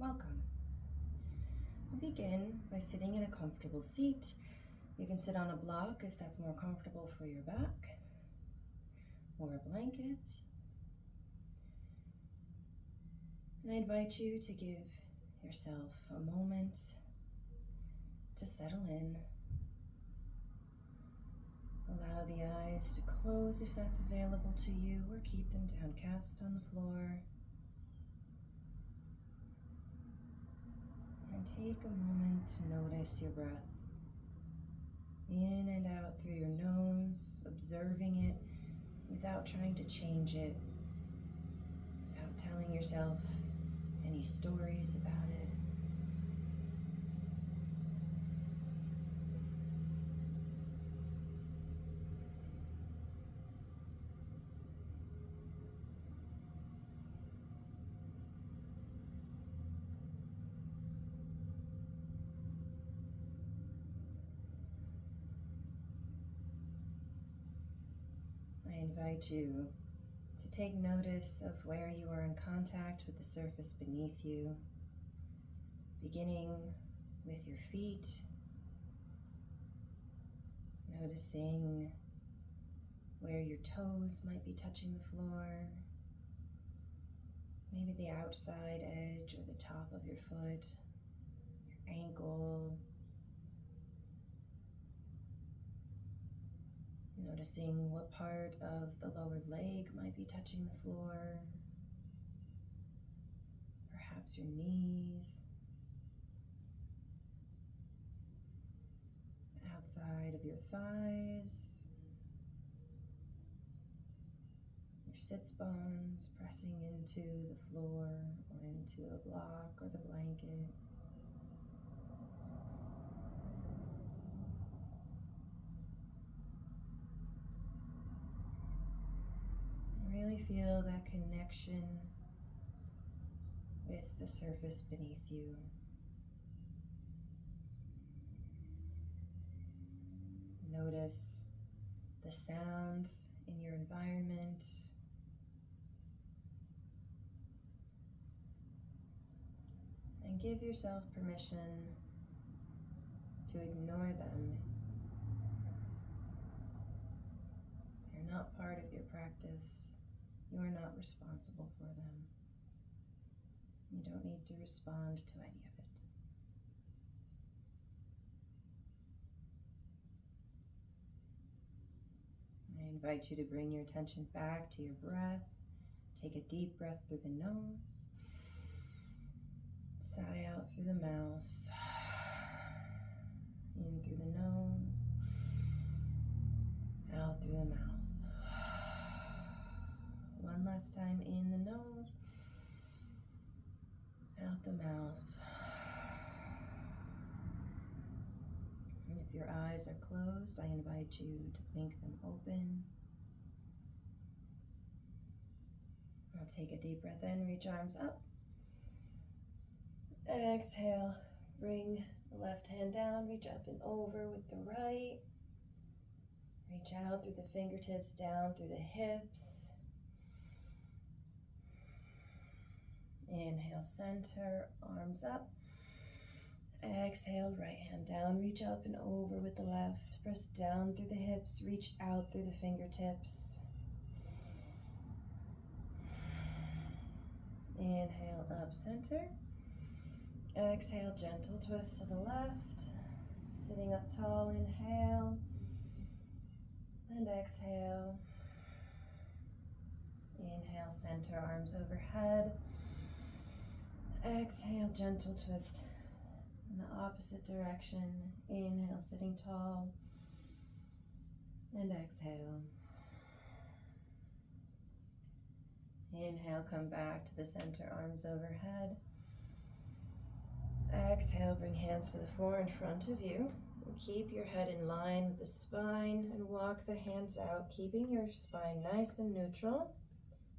welcome. We'll begin by sitting in a comfortable seat. You can sit on a block if that's more comfortable for your back, or a blanket. And I invite you to give yourself a moment to settle in. Allow the eyes to close if that's available to you, or keep them downcast on the floor. And take a moment to notice your breath in and out through your nose, observing it without trying to change it, without telling yourself any stories about it. I invite you to take notice of where you are in contact with the surface beneath you, beginning with your feet, noticing where your toes might be touching the floor, maybe the outside edge or the top of your foot, your ankle. Noticing what part of the lower leg might be touching the floor, perhaps your knees, the outside of your thighs, your sits bones pressing into the floor or into a block or the blanket. Really feel that connection with the surface beneath you. Notice the sounds in your environment. And give yourself permission to ignore them. They're not part of your practice. You are not responsible for them. You don't need to respond to any of it. I invite you to bring your attention back to your breath. Take a deep breath through the nose. Sigh out through the mouth. In through the nose. Out through the mouth. One last time, in the nose, out the mouth. And if your eyes are closed, I invite you to blink them open. I'll take a deep breath in, reach arms up. Exhale, bring the left hand down, reach up and over with the right. Reach out through the fingertips, down through the hips. Inhale, center, arms up. Exhale, right hand down, reach up and over with the left. Press down through the hips, reach out through the fingertips. Inhale, up, center. Exhale, gentle twist to the left. Sitting up tall, inhale. And exhale. Inhale, center, arms overhead. Exhale, gentle twist in the opposite direction. Inhale, sitting tall. And exhale. Inhale, come back to the center, arms overhead. Exhale, bring hands to the floor in front of you. And keep your head in line with the spine and walk the hands out, keeping your spine nice and neutral.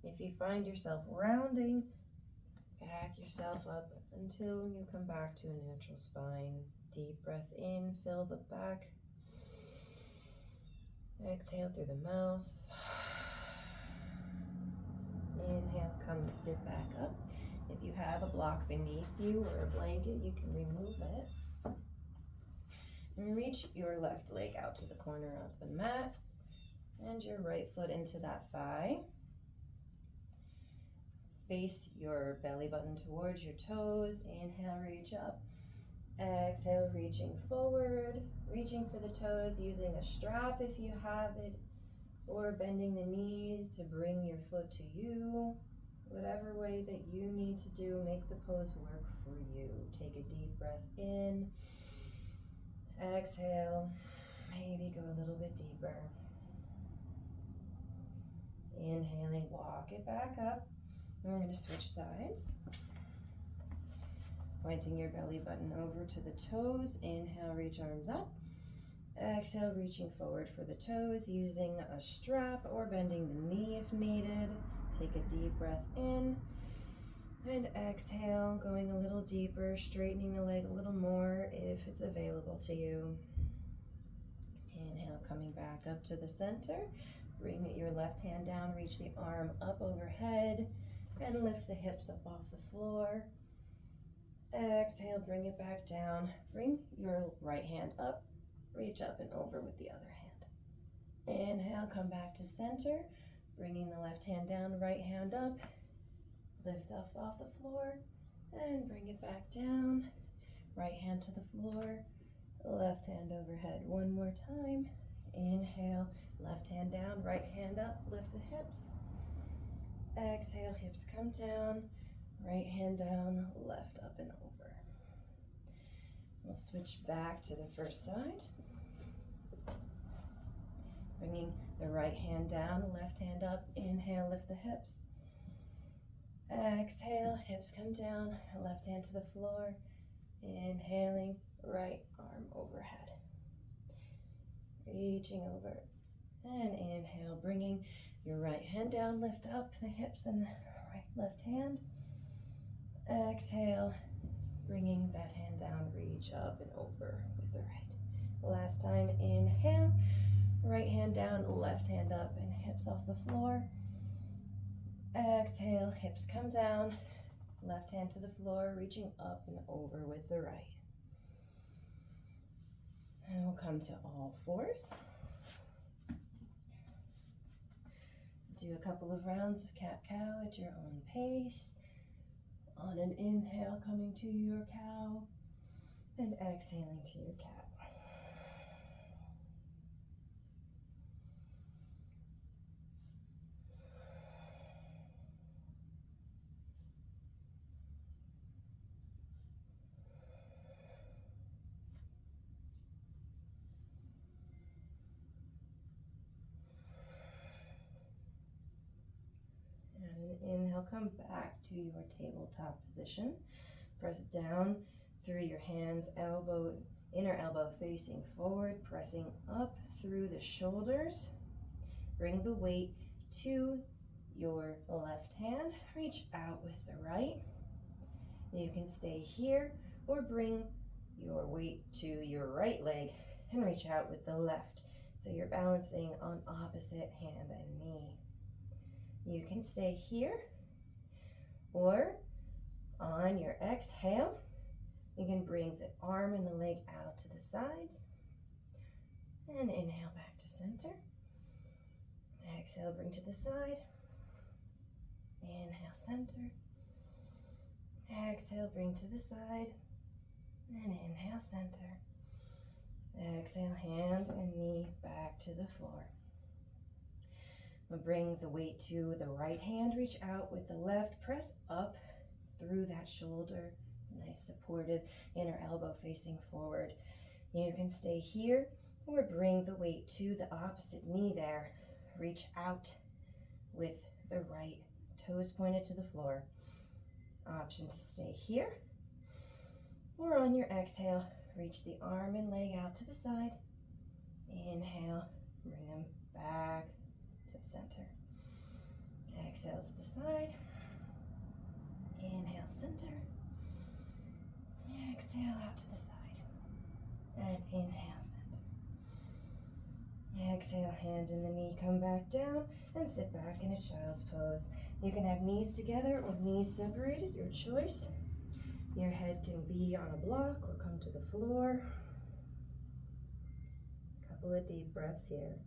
If you find yourself rounding, back yourself up until you come back to a neutral spine. Deep breath in, fill the back. Exhale through the mouth. Inhale, come and sit back up. If you have a block beneath you or a blanket, you can remove it. And reach your left leg out to the corner of the mat and your right foot into that thigh. Face your belly button towards your toes. Inhale, reach up. Exhale, reaching forward, reaching for the toes, using a strap if you have it, or bending the knees to bring your foot to you. Whatever way that you need to do, make the pose work for you. Take a deep breath in. Exhale, maybe go a little bit deeper. Inhaling, walk it back up. And we're going to switch sides. Pointing your belly button over to the toes. Inhale, reach arms up. Exhale, reaching forward for the toes, using a strap or bending the knee if needed. Take a deep breath in. And exhale, going a little deeper, straightening the leg a little more if it's available to you. Inhale, coming back up to the center. Bring your left hand down, reach the arm up overhead, and lift the hips up off the floor. Exhale, bring it back down. Bring your right hand up, reach up and over with the other hand. Inhale, come back to center, bringing the left hand down, right hand up, lift up off the floor, and bring it back down. Right hand to the floor, left hand overhead. One more time. Inhale, left hand down, right hand up, lift the hips. Exhale, hips come down, right hand down, left up and over. We'll switch back to the first side. Bringing the right hand down, left hand up. Inhale, lift the hips. Exhale, hips come down, left hand to the floor. Inhaling, right arm overhead. Reaching over. And inhale, bringing your right hand down, lift up the hips and the left hand. Exhale, bringing that hand down, reach up and over with the right. Last time, inhale, right hand down, left hand up, and hips off the floor. Exhale, hips come down, left hand to the floor, reaching up and over with the right. And we'll come to all fours. Do a couple of rounds of cat-cow at your own pace. On an inhale, coming to your cow, and exhaling to your cat. Inhale, come back to your tabletop position. Press down through your hands, inner elbow facing forward, pressing up through the shoulders. Bring the weight to your left hand. Reach out with the right. You can stay here or bring your weight to your right leg and reach out with the left. So you're balancing on opposite hand and knee. You can stay here, or on your exhale, you can bring the arm and the leg out to the sides, and inhale back to center. Exhale, bring to the side. Inhale, center. Exhale, bring to the side, and inhale, center. Exhale, hand and knee back to the floor. We'll bring the weight to the right hand, reach out with the left, press up through that shoulder, nice supportive inner elbow facing forward. You can stay here or bring the weight to the opposite knee there. Reach out with the right, toes pointed to the floor. Option to stay here, or on your exhale, reach the arm and leg out to the side. Inhale, bring them back to the center. Exhale to the side. Inhale, center. Exhale out to the side. And inhale, center. Exhale, hand in the knee, come back down and sit back in a child's pose. You can have knees together or knees separated, your choice. Your head can be on a block or come to the floor. A couple of deep breaths here.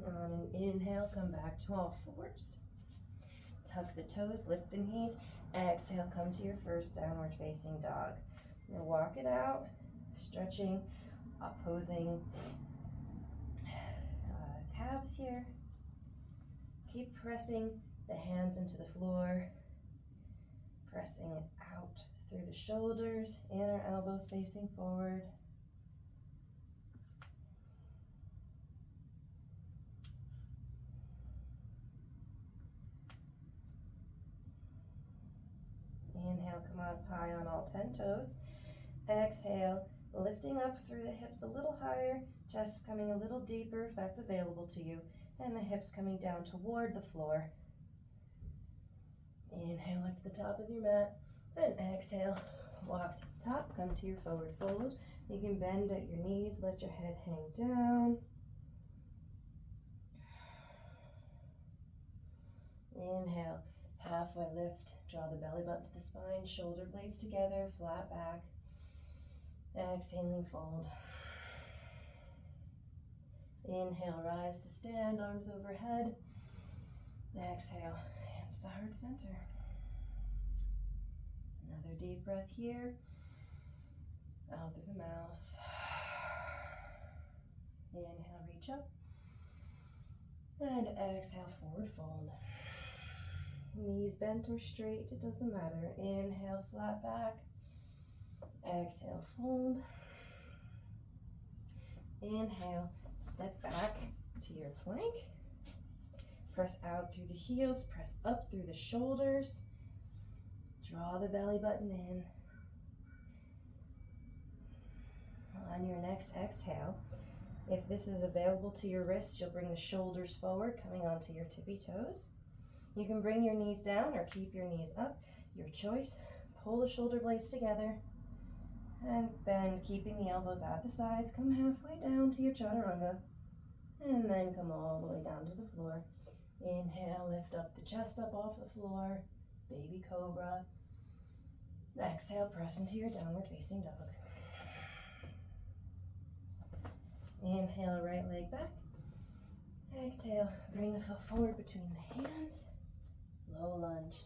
On an inhale, come back to all fours. Tuck the toes, lift the knees. Exhale, come to your first downward facing dog. Now walk it out, stretching, opposing calves here. Keep pressing the hands into the floor, pressing out through the shoulders, inner elbows facing forward. Inhale, come up high on all 10 toes. Exhale, lifting up through the hips a little higher, chest coming a little deeper if that's available to you, and the hips coming down toward the floor. Inhale up to the top of your mat, and exhale, walk to the top, come to your forward fold. You can bend at your knees, let your head hang down. Inhale, halfway lift, draw the belly button to the spine, shoulder blades together, flat back. Exhaling, fold. Inhale, rise to stand, arms overhead. Exhale, hands to heart center. Another deep breath here. Out through the mouth. Inhale, reach up. And exhale, forward fold. Knees bent or straight, it doesn't matter. Inhale, flat back. Exhale, fold. Inhale, step back to your plank. Press out through the heels, press up through the shoulders. Draw the belly button in. On your next exhale, if this is available to your wrists, you'll bring the shoulders forward, coming onto your tippy toes. You can bring your knees down or keep your knees up, your choice. Pull the shoulder blades together and bend, keeping the elbows at the sides. Come halfway down to your chaturanga and then come all the way down to the floor. Inhale, lift up the chest up off the floor, baby cobra. Exhale, press into your downward facing dog. Inhale, right leg back. Exhale, bring the foot forward between the hands. Low lunge.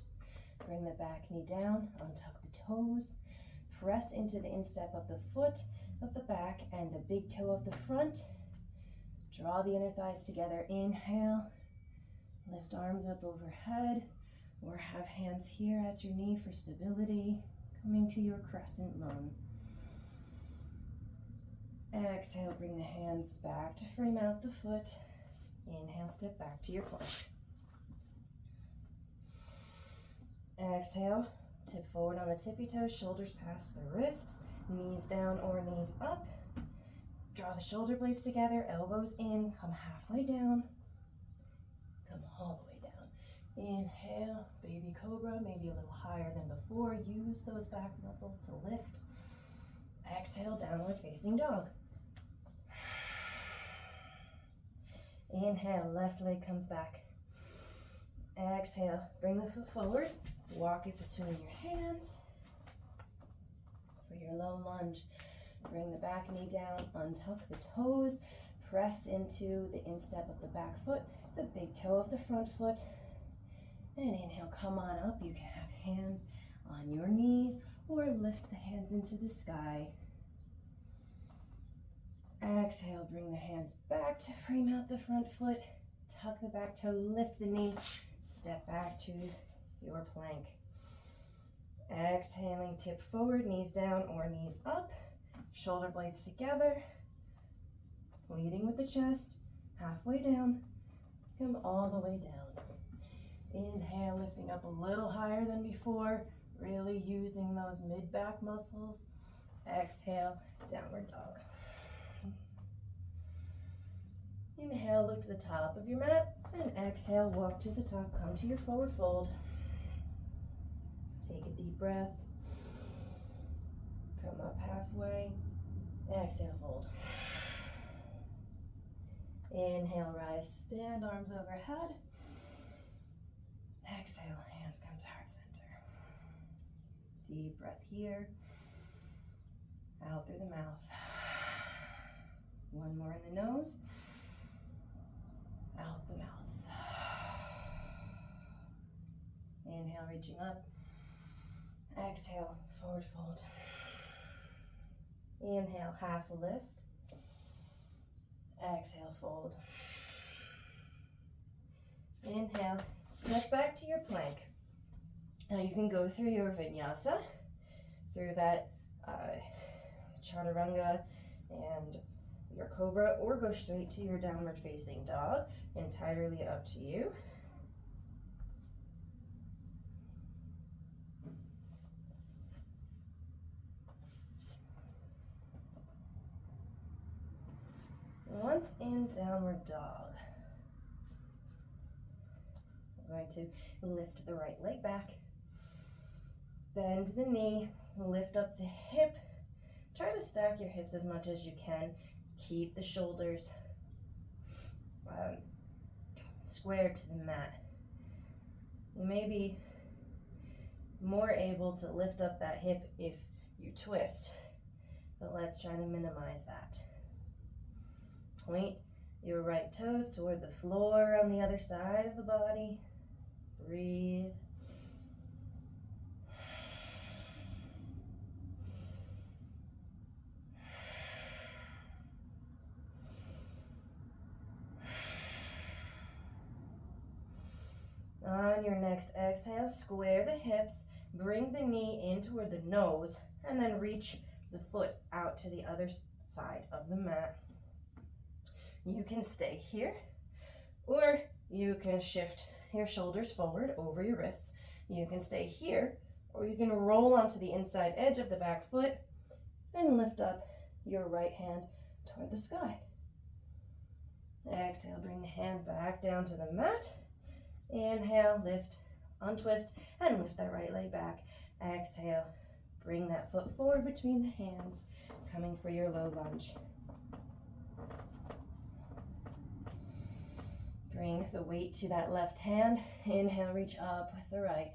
Bring the back knee down, untuck the toes. Press into the instep of the foot of the back and the big toe of the front. Draw the inner thighs together. Inhale. Lift arms up overhead or have hands here at your knee for stability. Coming to your crescent moon. Exhale, bring the hands back to frame out the foot. Inhale, step back to your plank. Exhale, tip forward on the tippy toes, shoulders past the wrists, knees down or knees up. Draw the shoulder blades together, elbows in, come halfway down. Come all the way down. Inhale, baby cobra, maybe a little higher than before. Use those back muscles to lift. Exhale, downward facing dog. Inhale, left leg comes back. Exhale, bring the foot forward. Walk it between your hands. For your low lunge, bring the back knee down, untuck the toes, press into the instep of the back foot, the big toe of the front foot. And inhale, come on up. You can have hands on your knees or lift the hands into the sky. Exhale, bring the hands back to frame out the front foot. Tuck the back toe, lift the knee, step back to your plank. Exhaling, tip forward, knees down or knees up. Shoulder blades together. Leading with the chest, halfway down. Come all the way down. Inhale, lifting up a little higher than before. Really using those mid-back muscles. Exhale, downward dog. Inhale, look to the top of your mat, and exhale, walk to the top, come to your forward fold. Take a deep breath. Come up halfway. Exhale, fold. Inhale, rise, stand, arms overhead. Exhale, hands come to heart center. Deep breath here. Out through the mouth. One more in the nose. Out the mouth. Inhale, reaching up. Exhale, forward fold. Inhale, half lift. Exhale, fold. Inhale, step back to your plank. Now you can go through your vinyasa, through that chaturanga and your cobra, or go straight to your downward facing dog. Entirely up to you. Once in downward dog, we're going to lift the right leg back, bend the knee, lift up the hip. Try to stack your hips as much as you can. Keep the shoulders square to the mat. You may be more able to lift up that hip if you twist, but let's try to minimize that. Point your right toes toward the floor on the other side of the body. Breathe. On your next exhale, square the hips, bring the knee in toward the nose, and then reach the foot out to the other side of the mat. You can stay here, or you can shift your shoulders forward over your wrists. You can stay here, or you can roll onto the inside edge of the back foot and lift up your right hand toward the sky. Exhale, bring the hand back down to the mat. Inhale, lift, untwist, and lift that right leg back. Exhale, bring that foot forward between the hands, coming for your low lunge. Bring the weight to that left hand. Inhale, reach up with the right.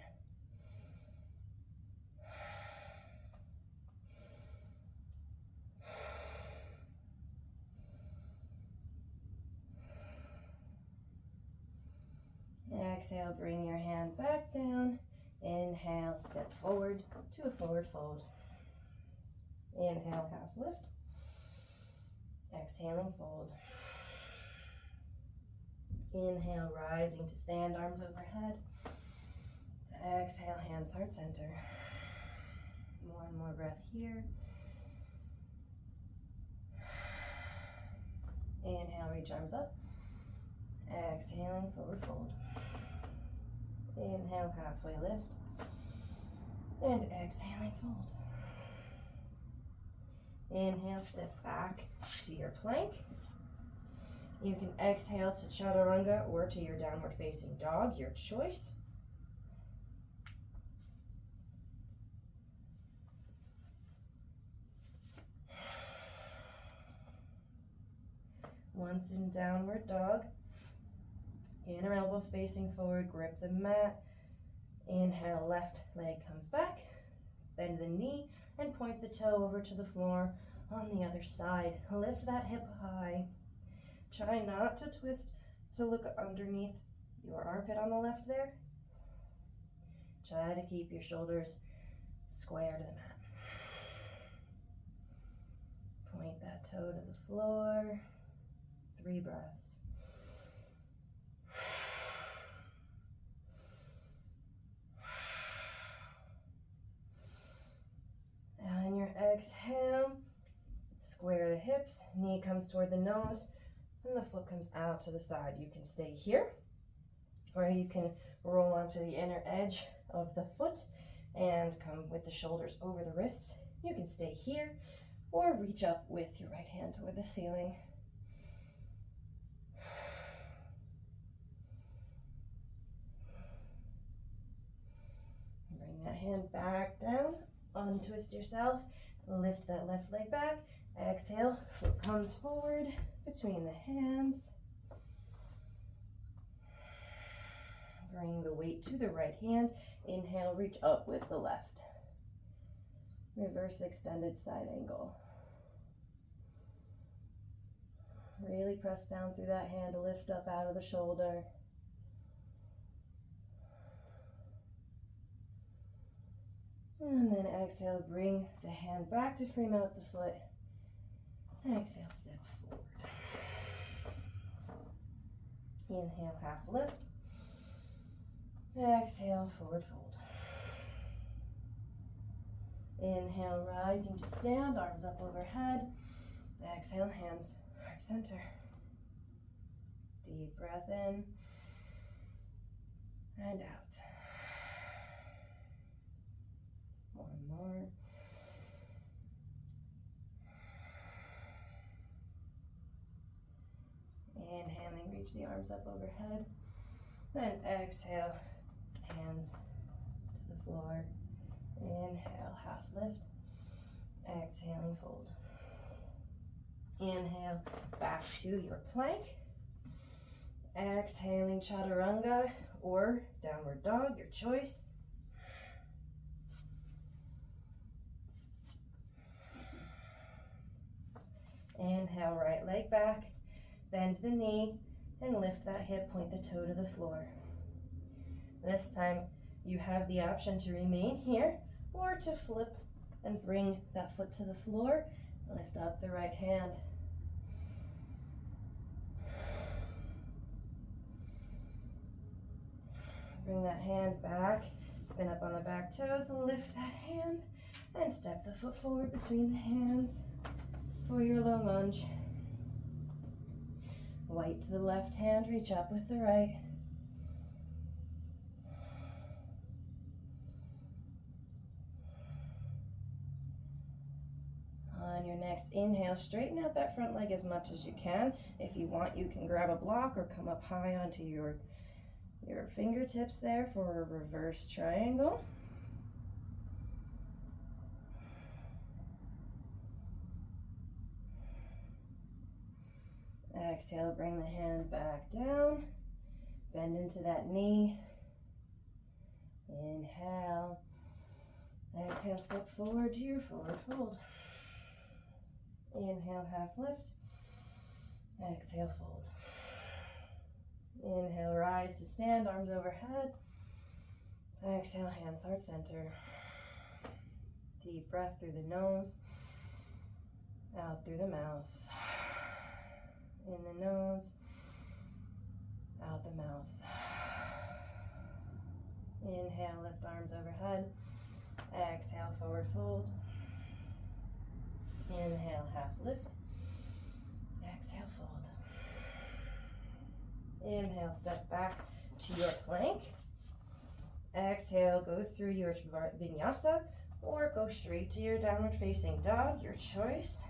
Exhale, bring your hand back down. Inhale, step forward to a forward fold. Inhale, half lift. Exhaling, fold. Inhale, rising to stand, arms overhead. Exhale, hands heart center. One more breath here. Inhale, reach arms up. Exhaling, forward fold. Inhale, halfway lift. And exhaling, fold. Inhale, step back to your plank. You can exhale to chaturanga or to your downward facing dog, your choice. Once in downward dog, inner elbows facing forward, grip the mat. Inhale, left leg comes back. Bend the knee and point the toe over to the floor on the other side. Lift that hip high. Try not to twist to look underneath your armpit on the left there. Try to keep your shoulders square to the mat. Point that toe to the floor. 3 breaths. On your exhale, square the hips, knee comes toward the nose, and the foot comes out to the side. You can stay here, or you can roll onto the inner edge of the foot and come with the shoulders over the wrists. You can stay here, or reach up with your right hand toward the ceiling. Bring that hand back down, untwist yourself, lift that left leg back, exhale, foot comes forward between the hands. Bring the weight to the right hand, inhale, reach up with the left. Reverse extended side angle. Really press down through that hand to lift up out of the shoulder. And then exhale, bring the hand back to frame out the foot. Exhale, step forward. Inhale, half lift. Exhale, forward fold. Inhale, rising to stand, arms up overhead. Exhale, hands heart center. Deep breath in and out. One more. Inhaling, reach the arms up overhead. Then exhale, hands to the floor. Inhale, half lift. Exhaling, fold. Inhale, back to your plank. Exhaling, chaturanga or downward dog, your choice. Inhale, right leg back, bend the knee, and lift that hip, point the toe to the floor. This time, you have the option to remain here or to flip and bring that foot to the floor. Lift up the right hand. Bring that hand back, spin up on the back toes, lift that hand, and step the foot forward between the hands for your low lunge. Right to the left hand, reach up with the right. On your next inhale, straighten out that front leg as much as you can. If you want, you can grab a block or come up high onto your fingertips there for a reverse triangle. Exhale, bring the hand back down. Bend into that knee. Inhale. Exhale, step forward to your forward fold. Inhale, half lift. Exhale, fold. Inhale, rise to stand, arms overhead. Exhale, hands heart center. Deep breath through the nose, out through the mouth. In the nose, out the mouth. Inhale, lift arms overhead. Exhale, forward fold. Inhale, half lift. Exhale, fold. Inhale, step back to your plank. Exhale, go through your vinyasa or go straight to your downward facing dog, your choice.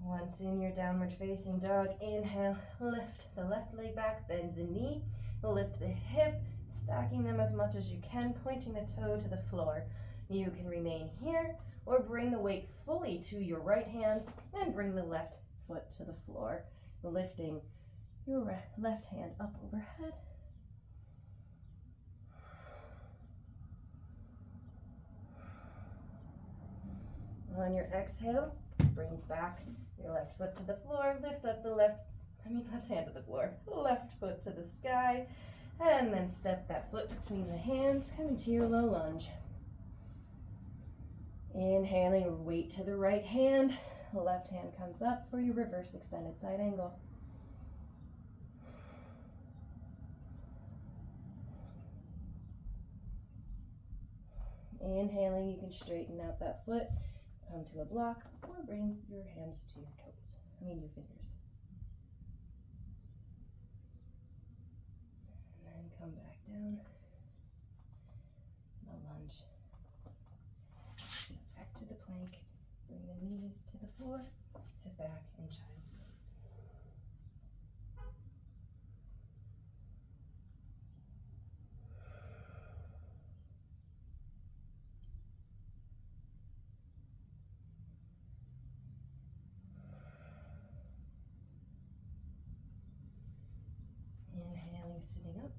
Once in your downward facing dog, inhale, lift the left leg back, bend the knee, lift the hip, stacking them as much as you can, pointing the toe to the floor. You can remain here or bring the weight fully to your right hand and bring the left foot to the floor, lifting your left hand up overhead. On your exhale, bring back your left foot to the floor, lift up the left hand to the floor, left foot to the sky, and then step that foot between the hands, coming to your low lunge. Inhaling, weight to the right hand, left hand comes up for your reverse extended side angle. Inhaling, you can straighten out that foot, come to a block, or bring your hands to your your fingers. And then come back down, the lunge. Sit back to the plank, bring the knees to the floor, sit back in child's pose. legs sitting up.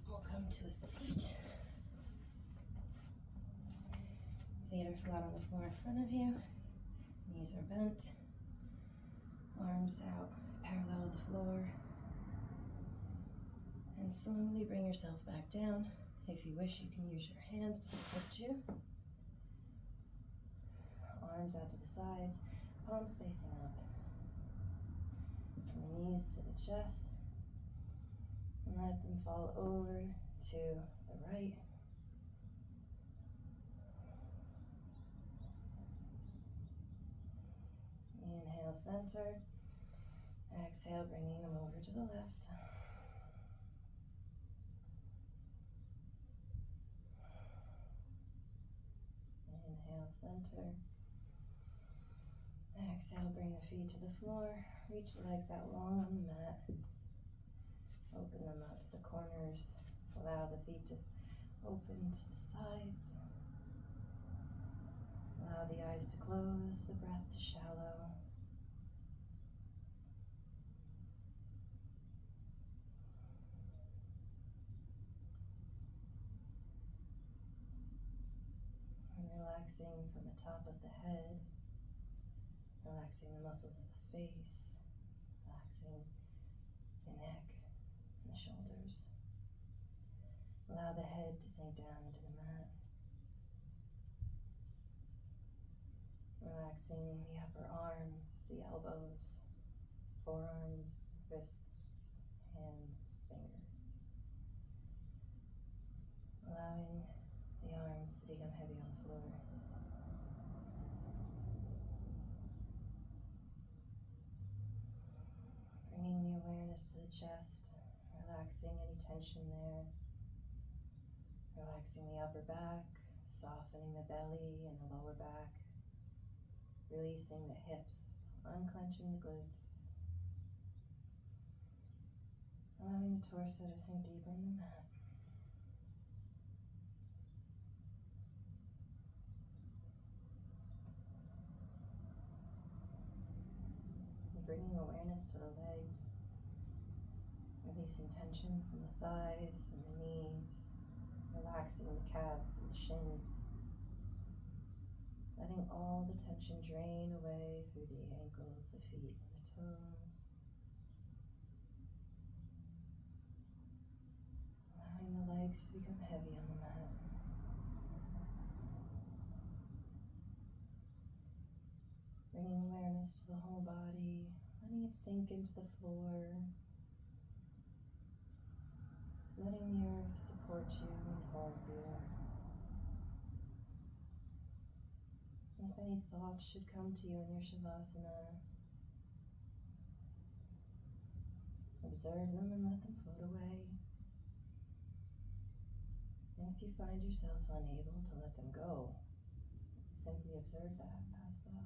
We'll come to a seat. Feet are flat on the floor in front of you. Knees are bent. Arms out parallel to the floor. And slowly bring yourself back down. If you wish, you can use your hands to support you. Arms out to the sides, palms facing up. And the knees to the chest. And let them fall over to the right. Inhale, center. Exhale, bringing them over to the left. Inhale, center. Exhale, bring the feet to the floor. Reach the legs out long on the mat. Open them out to the corners. Allow the feet to open to the sides. Allow the eyes to close, the breath to shallow. And relaxing from the top of the head, relaxing the muscles of the face, relaxing the neck and the shoulders. Allow the head to sink down into the mat. Relaxing the upper arms, the elbows, forearms, wrists, hands, fingers. Allowing the arms to become heavy on the floor. Bringing the awareness to the chest, relaxing any tension there. Relaxing the upper back, softening the belly and the lower back. Releasing the hips, unclenching the glutes. Allowing the torso to sink deeper in the mat. And bringing awareness to the legs. Releasing tension from the thighs and the knees. Relaxing the calves and the shins. Letting all the tension drain away through the ankles, the feet, and the toes. Allowing the legs to become heavy on the mat. Bringing awareness to the whole body, letting it sink into the floor. Letting the earth support you and hold you. If any thoughts should come to you in your Shavasana, observe them and let them float away. And if you find yourself unable to let them go, simply observe that as well.